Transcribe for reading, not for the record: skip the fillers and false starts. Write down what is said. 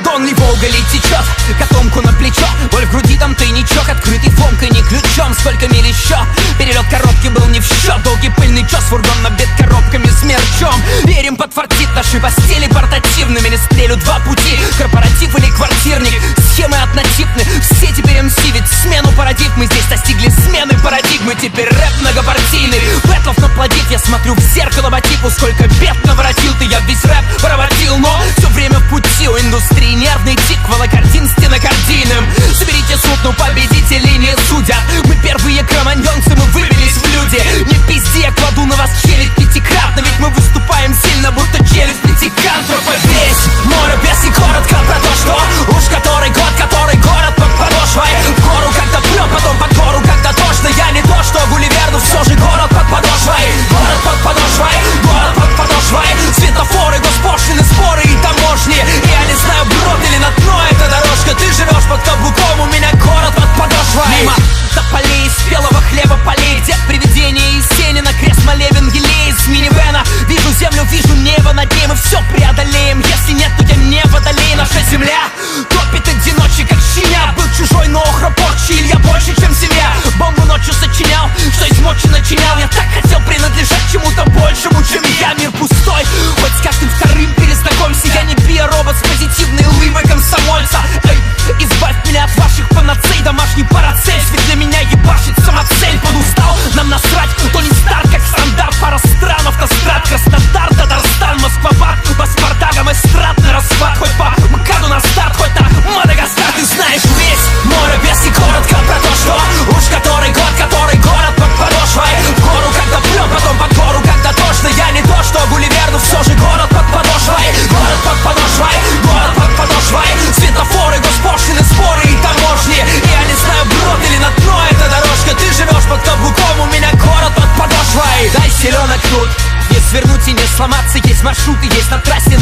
Дон ли Волга ли течет, котомку на плечо, боль в груди, там тайничок, открытый фомкой, не ключом. Сколько миль еще, перелет коробки был не в счет. Долгий пыльный час, фургон набит коробками с мерчом. Верим, подфартит наши постели портативными. Не стрелю два пути, корпоратив или квартирник. Схемы однотипны, все теперь МС. Ведь смену парадигмы здесь достигли смены парадигмы. Теперь рэп многопартийный, бэтлов наплодит. Я смотрю в зеркало по типу, сколько бед наворотил ты. Я весь рэп проводил, но все время в пути. У индустрии нервный тик, волокордин стенокардийным. Соберите суд, но победителей не судят. Мы первые кроманьонцы, мы выбились в люди. Не пизди, я кладу на вас челюсть пятикратно. Ведь мы выступаем сильно, будто челюсть пятикантропа. Весь море без и коротко про то, что уж который год, который город под подошвой. В гору когда прет, потом под гору когда тошно. Я не то, что Гулливер, но все же город под подошвой. Город под подошвой, город под подошвой. Светофоры, госпошлины, споры и таможни. Я не знаю, брод или на дно эта дорожка. Ты живешь под каблуком, у меня город под подошвой. Мимо до полей, спелого хлеба полей. Дед привидение из тени, на крест молебен елей из минивэна. Вижу землю, вижу небо над ней. Мы все преодолеем, если нет, то я не водолей. Наша земля топит одиночек, как щеня. Был чужой, но охропорчи, Илья больше, чем семья. Бомбу ночью сочинял, что из мочи начинял. Я так хотел принадлежать чему-то большему, чем я. Мир пустой, хоть с каждым вторым перезнакомься. Я не биоробот с позитивной улыбкой комсомольца. Эй, избавь меня от ваших панацей. Домашний парацель, ведь для меня ебашит самоцель. Подустал, нам насрать, то не старт, как стандарт. Пара стран, автострад, Краснодар, Татарстан, Москва-Бак, Баспартагом эстрадный распад. Хоть по МКАДу на старт, хоть на Мадагаскар. Ты знаешь весь море без и коротко про то, что уж который год, который город под подошвой. В гору когда прет, потом под гору когда тошно. Я не то, что Гулливер, но все же город под подошвой. Город под подошвой, город под подошвой. Светофоры, госпошлины, споры и таможни. Я не знаю, брод или на дно эта дорожка. Ты живешь под каблуком, у меня город под подошвой. Дай селенок тут, не свернуть и не сломаться. Есть маршруты, есть на трассе